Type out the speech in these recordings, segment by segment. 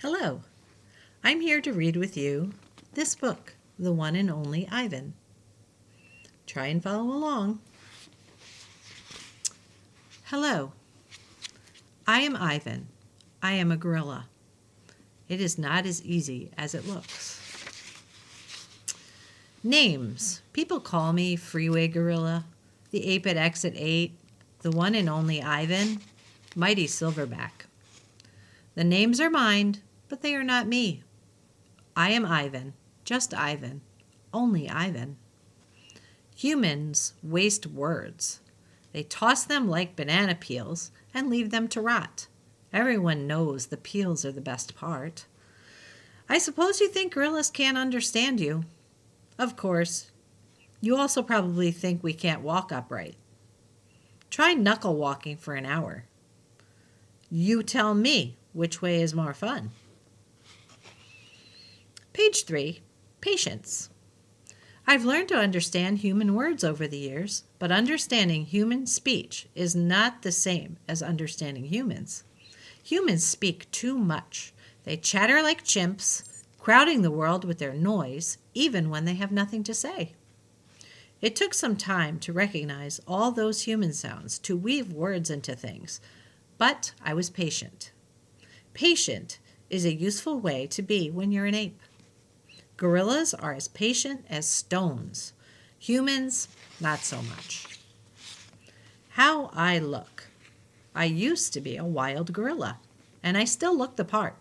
Hello, I'm here to read with you this book, The One and Only Ivan. Try and follow along. Hello, I am Ivan. I am a gorilla. It is not as easy as it looks. Names. People call me Freeway Gorilla, the ape at exit 8, the one and only Ivan, Mighty Silverback. The names are mine, but they are not me. I am Ivan, just Ivan, only Ivan. Humans waste words. They toss them like banana peels and leave them to rot. Everyone knows the peels are the best part. I suppose you think gorillas can't understand you. Of course. You also probably think we can't walk upright. Try knuckle walking for an hour. You tell me which way is more fun. Page 3, Patience. I've learned to understand human words over the years, but understanding human speech is not the same as understanding humans. Humans speak too much. They chatter like chimps, crowding the world with their noise, even when they have nothing to say. It took some time to recognize all those human sounds, to weave words into things, but I was patient. Patient is a useful way to be when you're an ape. Gorillas are as patient as stones. Humans, not so much. How I look. I used to be a wild gorilla, and I still look the part.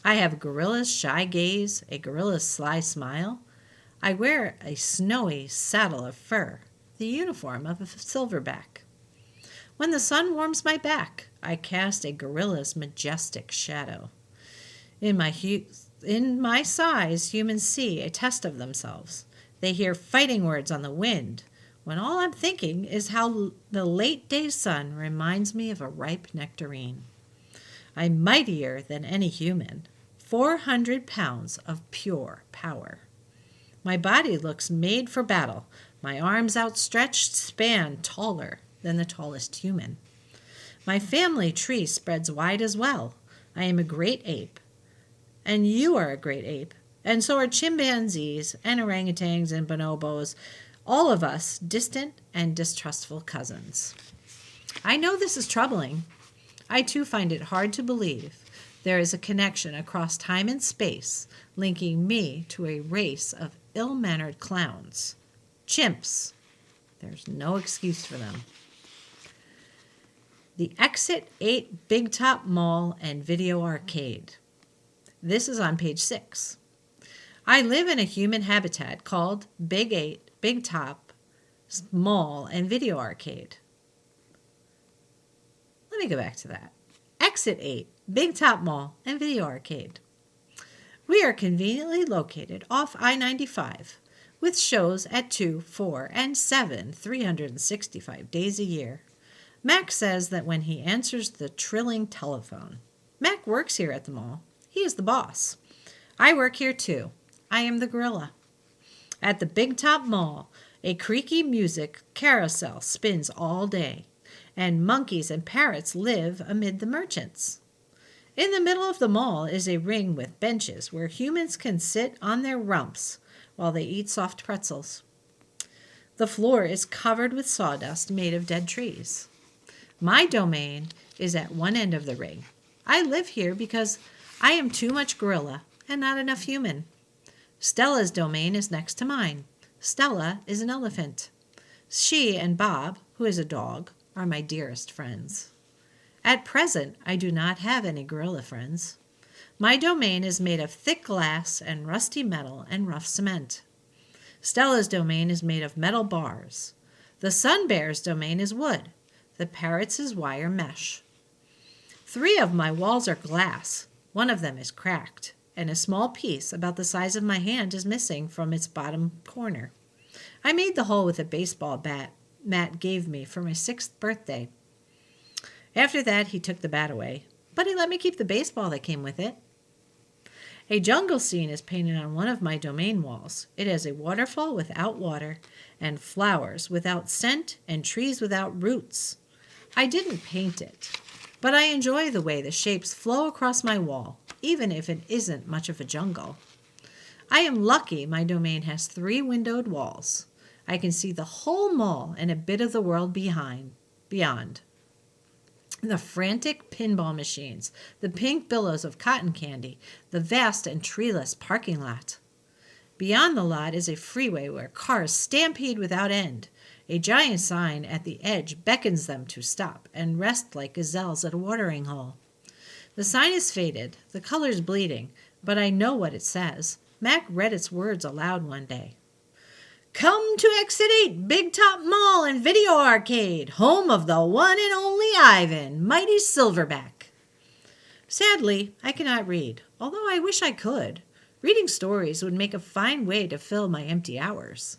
I have a gorilla's shy gaze, a gorilla's sly smile. I wear a snowy saddle of fur, the uniform of a silverback. When the sun warms my back, I cast a gorilla's majestic shadow. In my size, humans see a test of themselves. They hear fighting words on the wind, when all I'm thinking is how the late day sun reminds me of a ripe nectarine. I'm mightier than any human, 400 pounds of pure power. My body looks made for battle. My arms outstretched span taller than the tallest human. My family tree spreads wide as well. I am a great ape. And you are a great ape, and so are chimpanzees and orangutans and bonobos, all of us distant and distrustful cousins. I know this is troubling. I too find it hard to believe there is a connection across time and space linking me to a race of ill-mannered clowns. Chimps. There's no excuse for them. The Exit 8 Big Top Mall and Video Arcade. This is on page 6. I live in a human habitat called Big 8, Big Top, Mall, and Video Arcade. Let me go back to that. Exit 8, Big Top Mall, and Video Arcade. We are conveniently located off I-95, with shows at 2, 4, and 7, 365 days a year. Mac says that when he answers the trilling telephone. Mac works here at the mall. He is the boss. I work here too. I am the gorilla. At the Big Top Mall, a creaky music carousel spins all day, and monkeys and parrots live amid the merchants. In the middle of the mall is a ring with benches where humans can sit on their rumps while they eat soft pretzels. The floor is covered with sawdust made of dead trees. My domain is at one end of the ring. I live here because I am too much gorilla and not enough human. Stella's domain is next to mine. Stella is an elephant. She and Bob, who is a dog, are my dearest friends. At present, I do not have any gorilla friends. My domain is made of thick glass and rusty metal and rough cement. Stella's domain is made of metal bars. The sun bear's domain is wood. The parrot's is wire mesh. 3 of my walls are glass. One of them is cracked, and a small piece about the size of my hand is missing from its bottom corner. I made the hole with a baseball bat Matt gave me for my 6th birthday. After that, he took the bat away, but he let me keep the baseball that came with it. A jungle scene is painted on one of my domain walls. It has a waterfall without water, and flowers without scent, and trees without roots. I didn't paint it, but I enjoy the way the shapes flow across my wall. even if it isn't much of a jungle. I am lucky my domain has 3 windowed walls. I can see the whole mall and a bit of the world beyond. The frantic pinball machines, the pink billows of cotton candy, the vast and treeless parking lot. Beyond the lot is a freeway where cars stampede without end. A giant sign at the edge beckons them to stop and rest like gazelles at a watering hole. The sign is faded, the colors bleeding, but I know what it says. Mac read its words aloud one day. Come to Exit 8, Big Top Mall and Video Arcade, home of the one and only Ivan, mighty Silverback. Sadly, I cannot read, although I wish I could. Reading stories would make a fine way to fill my empty hours.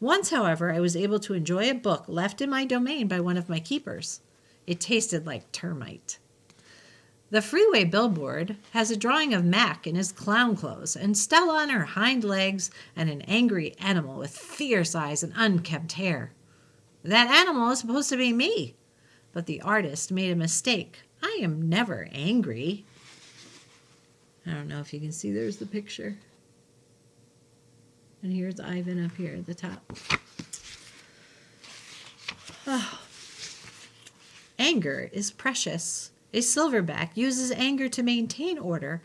Once, however, I was able to enjoy a book left in my domain by one of my keepers. It tasted like termite. The freeway billboard has a drawing of Mac in his clown clothes and Stella on her hind legs and an angry animal with fierce eyes and unkempt hair. That animal is supposed to be me, but the artist made a mistake. I am never angry. I don't know if you can see, there's the picture. And here's Ivan up here at the top. Oh. Anger is precious. A silverback uses anger to maintain order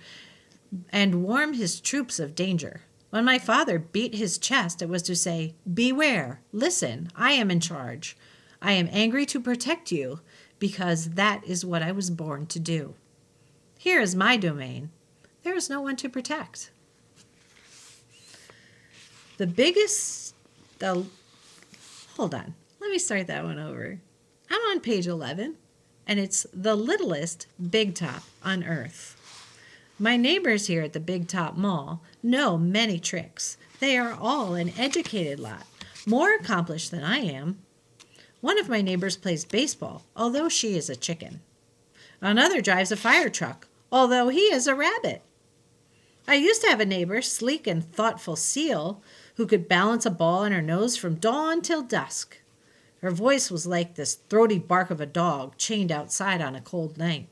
and warn his troops of danger. When my father beat his chest, it was to say, beware, listen, I am in charge. I am angry to protect you because that is what I was born to do. Here is my domain. There is no one to protect. Hold on. Let me start that one over. I'm on page 11, and it's the littlest Big Top on earth. My neighbors here at the Big Top Mall know many tricks. They are all an educated lot, more accomplished than I am. One of my neighbors plays baseball, although she is a chicken. Another drives a fire truck, although he is a rabbit. I used to have a neighbor, sleek and thoughtful seal, who could balance a ball on her nose from dawn till dusk. Her voice was like this throaty bark of a dog chained outside on a cold night.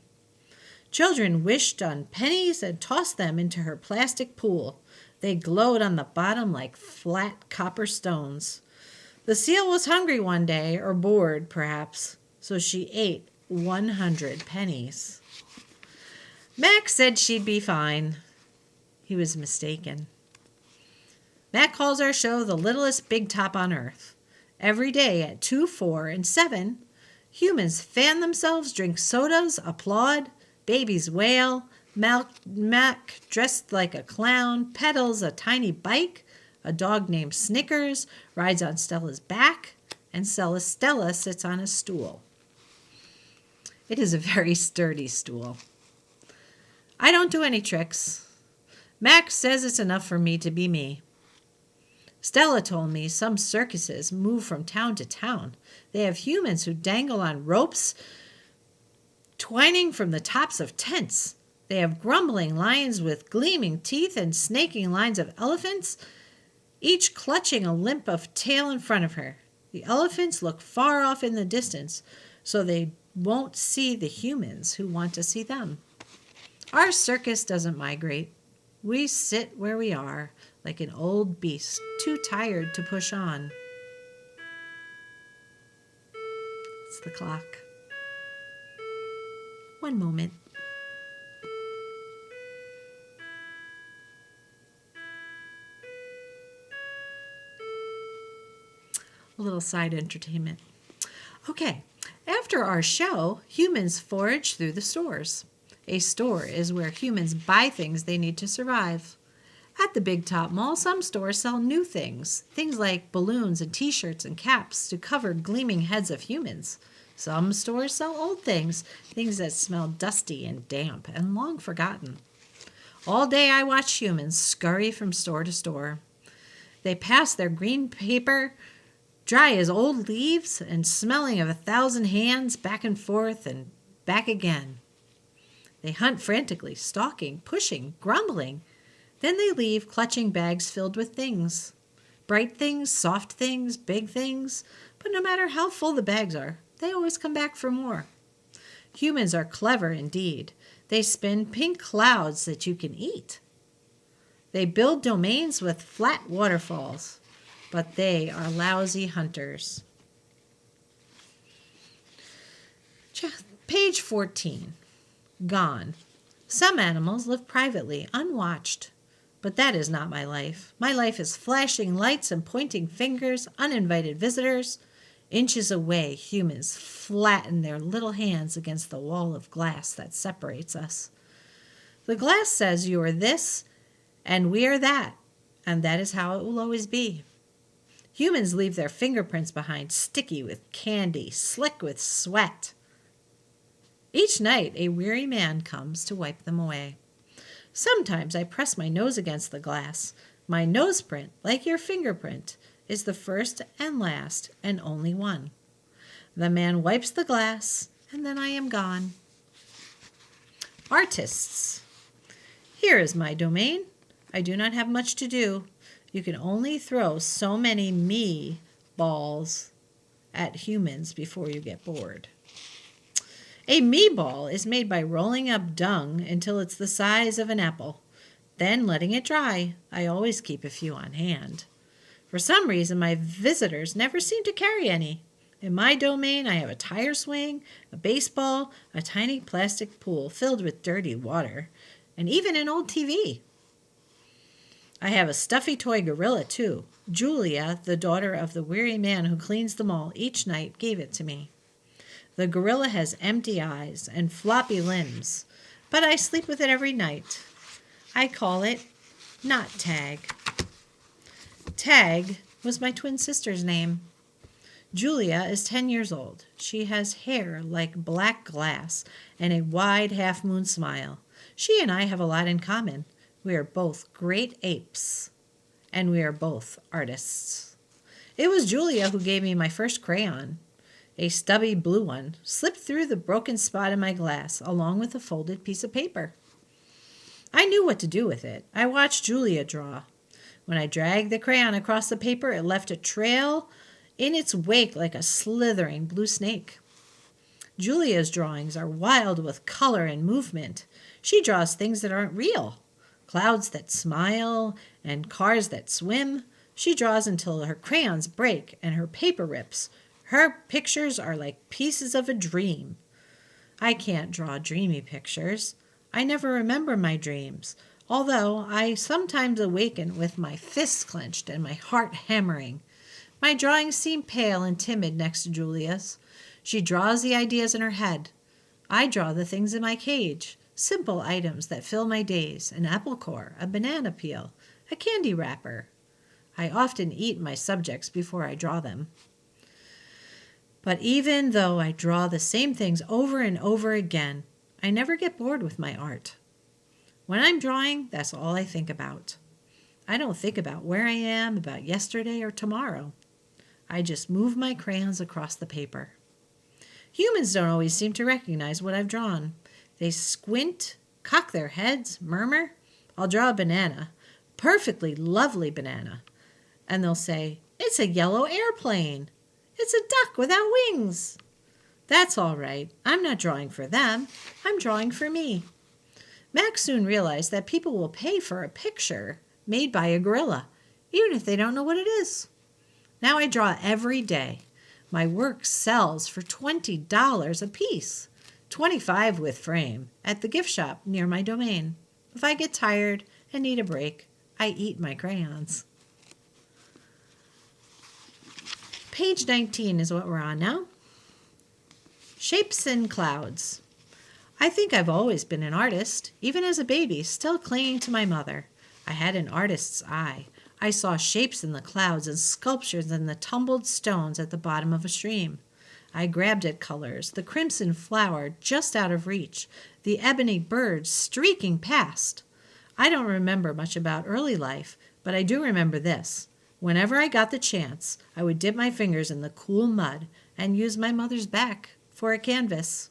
Children wished on pennies and tossed them into her plastic pool. They glowed on the bottom like flat copper stones. The seal was hungry one day, or bored, perhaps, so she ate 100 pennies. Max said she'd be fine. He was mistaken. Mac calls our show the littlest Big Top on earth. Every day at 2, 4, and 7, humans fan themselves, drink sodas, applaud, babies wail, Mac, dressed like a clown, pedals a tiny bike, a dog named Snickers rides on Stella's back, and Stella sits on a stool. It is a very sturdy stool. I don't do any tricks. Max says it's enough for me to be me. Stella told me some circuses move from town to town. They have humans who dangle on ropes twining from the tops of tents. They have grumbling lions with gleaming teeth and snaking lines of elephants, each clutching a limp of tail in front of her. The elephants look far off in the distance, so they won't see the humans who want to see them. Our circus doesn't migrate. We sit where we are, like an old beast, too tired to push on. It's the clock. One moment. A little side entertainment. Okay, after our show, humans forage through the stores. A store is where humans buy things they need to survive. At the Big Top Mall, some stores sell new things like balloons and t-shirts and caps to cover gleaming heads of humans. Some stores sell old things that smell dusty and damp and long forgotten. All day I watch humans scurry from store to store. They pass their green paper, dry as old leaves and smelling of 1,000 hands, back and forth and back again. They hunt frantically, stalking, pushing, grumbling. Then they leave clutching bags filled with things. Bright things, soft things, big things. But no matter how full the bags are, they always come back for more. Humans are clever indeed. They spin pink clouds that you can eat. They build domains with flat waterfalls, but they are lousy hunters. Page 14. Gone. Some animals live privately, unwatched. But that is not my life. My life is flashing lights and pointing fingers, uninvited visitors. Inches away, humans flatten their little hands against the wall of glass that separates us. The glass says you are this and we are that, and that is how it will always be. Humans leave their fingerprints behind, sticky with candy, slick with sweat. Each night, a weary man comes to wipe them away. Sometimes I press my nose against the glass. My nose print, like your fingerprint, is the first and last and only one. The man wipes the glass, and then I am gone. Artists. Here is my domain. I do not have much to do. You can only throw so many me balls at humans before you get bored. A me ball is made by rolling up dung until it's the size of an apple, then letting it dry. I always keep a few on hand. For some reason, my visitors never seem to carry any. In my domain, I have a tire swing, a baseball, a tiny plastic pool filled with dirty water, and even an old TV. I have a stuffy toy gorilla, too. Julia, the daughter of the weary man who cleans the mall each night, gave it to me. The gorilla has empty eyes and floppy limbs, but I sleep with it every night. I call it Not Tag. Tag was my twin sister's name. Julia is 10 years old. She has hair like black glass and a wide half-moon smile. She and I have a lot in common. We are both great apes, and we are both artists. It was Julia who gave me my first crayon. A stubby blue one slipped through the broken spot in my glass along with a folded piece of paper. I knew what to do with it. I watched Julia draw. When I dragged the crayon across the paper, it left a trail in its wake like a slithering blue snake. Julia's drawings are wild with color and movement. She draws things that aren't real. Clouds that smile and cars that swim. She draws until her crayons break and her paper rips. Her pictures are like pieces of a dream. I can't draw dreamy pictures. I never remember my dreams, although I sometimes awaken with my fists clenched and my heart hammering. My drawings seem pale and timid next to Julia's. She draws the ideas in her head. I draw the things in my cage, simple items that fill my days, an apple core, a banana peel, a candy wrapper. I often eat my subjects before I draw them. But even though I draw the same things over and over again, I never get bored with my art. When I'm drawing, that's all I think about. I don't think about where I am, about yesterday or tomorrow. I just move my crayons across the paper. Humans don't always seem to recognize what I've drawn. They squint, cock their heads, murmur. I'll draw a banana, perfectly lovely banana, and they'll say, "It's a yellow airplane. It's a duck without wings." That's all right. I'm not drawing for them. I'm drawing for me. Max soon realized that people will pay for a picture made by a gorilla, even if they don't know what it is. Now I draw every day. My work sells for $20 a piece, $25 with frame, at the gift shop near my domain. If I get tired and need a break, I eat my crayons. Page 19 is what we're on now. Shapes and clouds. I think I've always been an artist, even as a baby, still clinging to my mother. I had an artist's eye. I saw shapes in the clouds and sculptures in the tumbled stones at the bottom of a stream. I grabbed at colors, the crimson flower just out of reach, the ebony bird streaking past. I don't remember much about early life, but I do remember this. Whenever I got the chance, I would dip my fingers in the cool mud and use my mother's back for a canvas.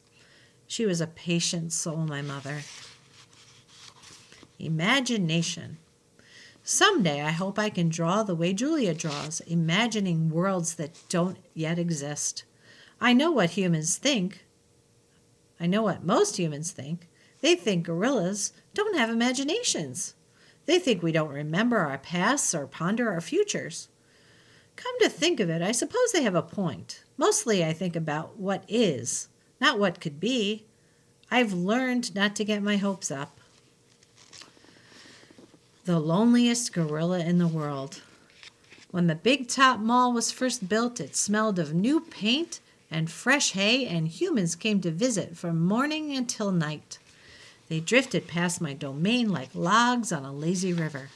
She was a patient soul, my mother. Imagination. Someday I hope I can draw the way Julia draws, imagining worlds that don't yet exist. I know what humans think. I know what most humans think. They think gorillas don't have imaginations. They think we don't remember our pasts or ponder our futures. Come to think of it, I suppose they have a point. Mostly I think about what is, not what could be. I've learned not to get my hopes up. The loneliest gorilla in the world. When the Big Top Mall was first built, it smelled of new paint and fresh hay, and humans came to visit from morning until night. They drifted past my domain like logs on a lazy river.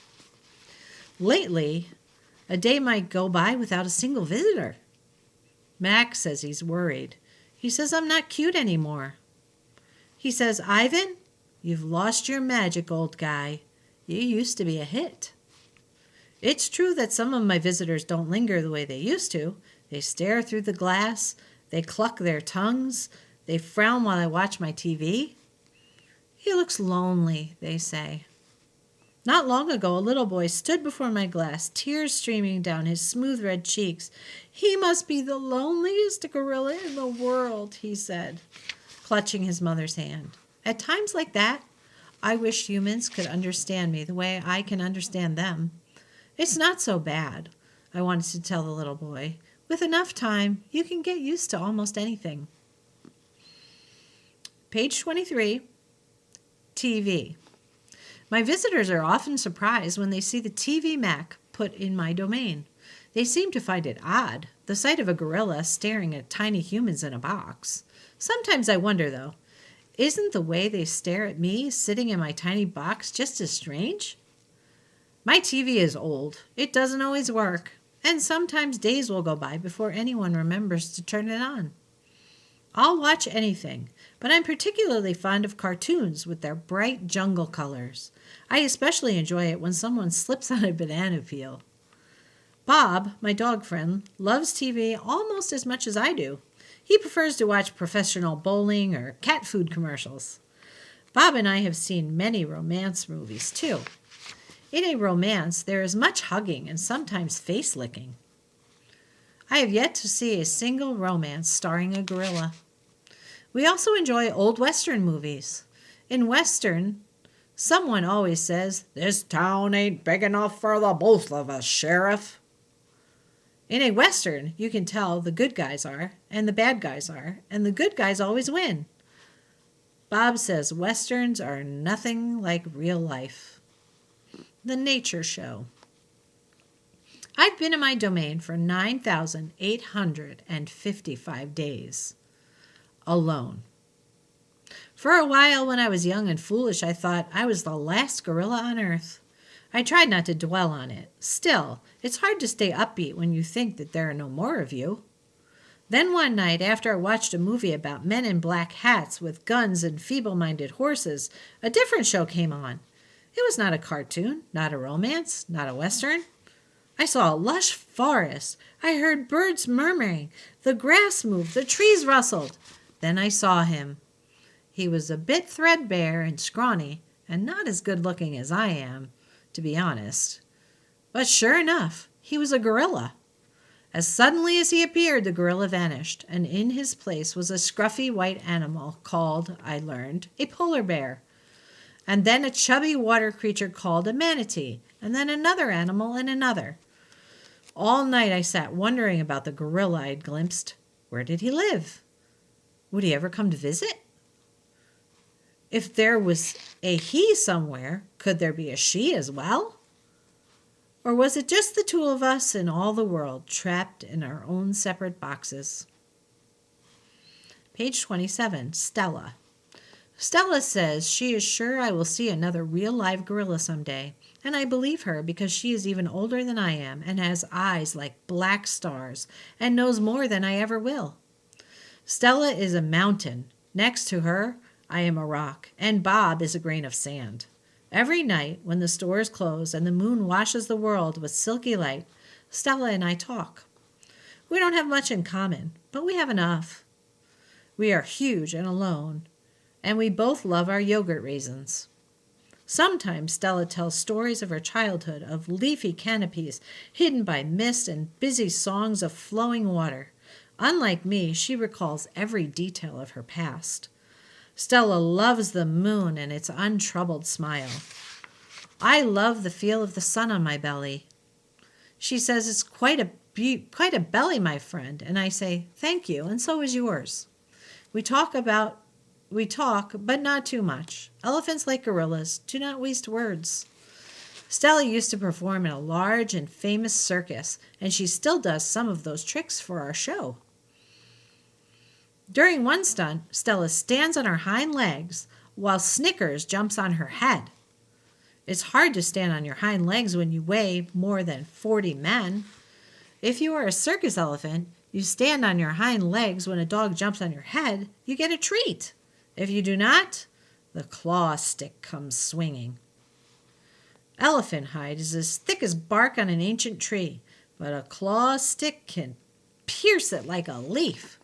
Lately, a day might go by without a single visitor. Max says he's worried. He says I'm not cute anymore. He says, Ivan, you've lost your magic, old guy. You used to be a hit. It's true that some of my visitors don't linger the way they used to. They stare through the glass. They cluck their tongues. They frown while I watch my TV. He looks lonely, they say. Not long ago, a little boy stood before my glass, tears streaming down his smooth red cheeks. He must be the loneliest gorilla in the world, he said, clutching his mother's hand. At times like that, I wish humans could understand me the way I can understand them. It's not so bad, I wanted to tell the little boy. With enough time, you can get used to almost anything. Page 23, TV. My visitors are often surprised when they see the TV Mac put in my domain. They seem to find it odd, the sight of a gorilla staring at tiny humans in a box. Sometimes I wonder, though, isn't the way they stare at me sitting in my tiny box just as strange? My TV is old. It doesn't always work, and sometimes days will go by before anyone remembers to turn it on. I'll watch anything, but I'm particularly fond of cartoons with their bright jungle colors. I especially enjoy it when someone slips on a banana peel. Bob, my dog friend, loves TV almost as much as I do. He prefers to watch professional bowling or cat food commercials. Bob and I have seen many romance movies, too. In a romance, there is much hugging and sometimes face licking. I have yet to see a single romance starring a gorilla. We also enjoy old Western movies. In Western, someone always says, "This town ain't big enough for the both of us, Sheriff." In a Western, you can tell the good guys are, and the bad guys are, and the good guys always win. Bob says Westerns are nothing like real life. The Nature Show. I've been in my domain for 9,855 days. Alone. For a while when I was young and foolish, I thought I was the last gorilla on earth. I tried not to dwell on it. Still, it's hard to stay upbeat when you think that there are no more of you. Then one night, after I watched a movie about men in black hats with guns and feeble-minded horses, a different show came on. It was not a cartoon, not a romance, not a Western. I saw a lush forest. I heard birds murmuring. The grass moved. The trees rustled. Then I saw him. He was a bit threadbare and scrawny, and not as good-looking as I am, to be honest. But sure enough, he was a gorilla. As suddenly as he appeared, the gorilla vanished, and in his place was a scruffy white animal called, I learned, a polar bear. And then a chubby water creature called a manatee, and then another animal and another. All night I sat wondering about the gorilla I'd glimpsed. Where did he live? Would he ever come to visit? If there was a he somewhere, could there be a she as well? Or was it just the two of us in all the world, trapped in our own separate boxes? Page 27, Stella. Stella says she is sure I will see another real live gorilla someday, and I believe her because she is even older than I am and has eyes like black stars and knows more than I ever will. Stella is a mountain. Next to her, I am a rock, and Bob is a grain of sand. Every night, when the stores close and the moon washes the world with silky light, Stella and I talk. We don't have much in common, but we have enough. We are huge and alone, and we both love our yogurt raisins. Sometimes Stella tells stories of her childhood, of leafy canopies hidden by mist and busy songs of flowing water. Unlike me, she recalls every detail of her past. Stella loves the moon and its untroubled smile. I love the feel of the sun on my belly. She says it's quite a belly, my friend, and I say, thank you, and so is yours. We talk, but not too much. Elephants, like gorillas, do not waste words. Stella used to perform in a large and famous circus, and she still does some of those tricks for our show. During one stunt, Stella stands on her hind legs while Snickers jumps on her head. It's hard to stand on your hind legs when you weigh more than 40 men. If you are a circus elephant, you stand on your hind legs when a dog jumps on your head, you get a treat. If you do not, the claw stick comes swinging. Elephant hide is as thick as bark on an ancient tree, but a claw stick can pierce it like a leaf.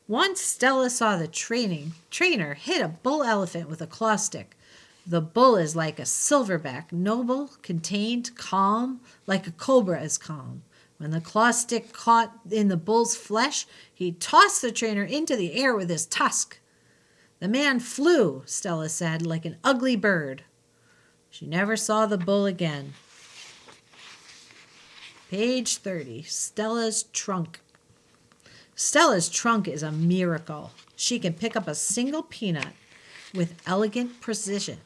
Once Stella saw the trainer hit a bull elephant with a claw stick. The bull is like a silverback, noble, contained, calm, like a cobra is calm. When the claw stick caught in the bull's flesh, he tossed the trainer into the air with his tusk. The man flew, Stella said, like an ugly bird. She never saw the bull again. Page 30, Stella's trunk. Stella's trunk is a miracle. She can pick up a single peanut with elegant precision,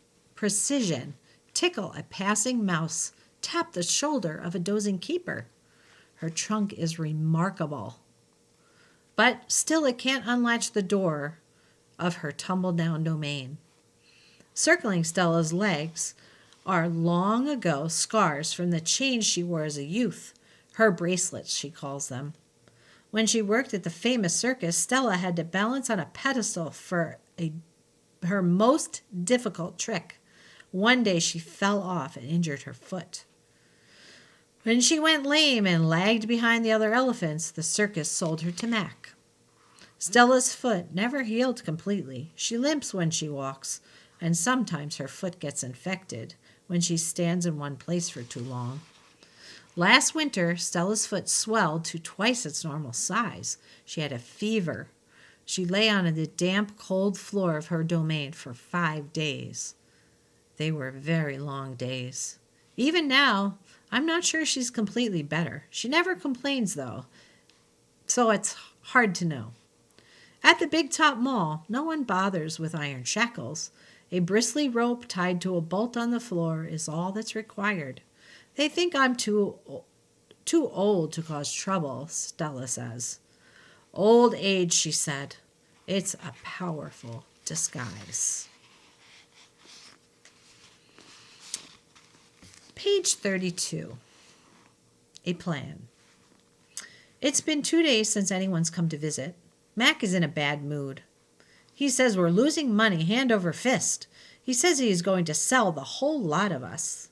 tickle a passing mouse, tap the shoulder of a dozing keeper. Her trunk is remarkable. But still it can't unlatch the door of her tumble-down domain. Circling Stella's legs are long ago scars from the chains she wore as a youth, her bracelets, she calls them. When she worked at the famous circus, Stella had to balance on a pedestal for her most difficult trick. One day she fell off and injured her foot. When she went lame and lagged behind the other elephants, the circus sold her to Mac. Stella's foot never healed completely. She limps when she walks, and sometimes her foot gets infected when she stands in one place for too long. Last winter, Stella's foot swelled to twice its normal size. She had a fever. She lay on the damp, cold floor of her domain for 5 days. They were very long days. Even now, I'm not sure she's completely better. She never complains, though, so it's hard to know. At the Big Top Mall, no one bothers with iron shackles. A bristly rope tied to a bolt on the floor is all that's required. They think I'm too old to cause trouble, Stella says. Old age, she said. It's a powerful disguise. Page 32. A plan. It's been 2 days since anyone's come to visit. Mac is in a bad mood. He says we're losing money hand over fist. He says he is going to sell the whole lot of us.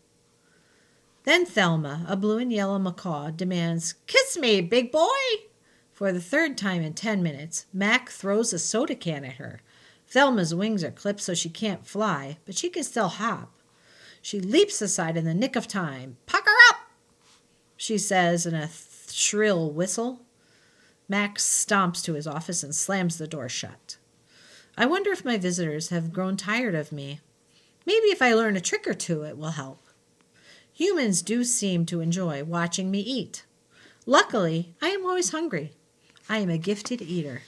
Then Thelma, a blue and yellow macaw, demands, "Kiss me, big boy!" For the 3rd time in 10 minutes, Mac throws a soda can at her. Thelma's wings are clipped so she can't fly, but she can still hop. She leaps aside in the nick of time. "Pucker up!" she says in a shrill whistle. Mac stomps to his office and slams the door shut. I wonder if my visitors have grown tired of me. Maybe if I learn a trick or two, it will help. Humans do seem to enjoy watching me eat. Luckily, I am always hungry. I am a gifted eater.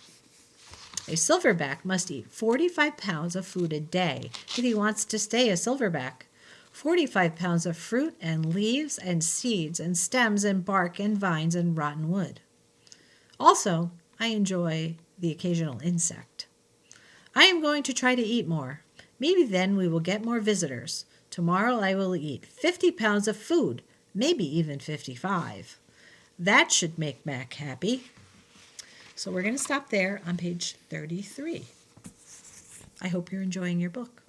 A silverback must eat 45 pounds of food a day if he wants to stay a silverback. 45 pounds of fruit and leaves and seeds and stems and bark and vines and rotten wood. Also, I enjoy the occasional insect. I am going to try to eat more. Maybe then we will get more visitors. Tomorrow I will eat 50 pounds of food, maybe even 55. That should make Mac happy. So we're going to stop there on page 33. I hope you're enjoying your book.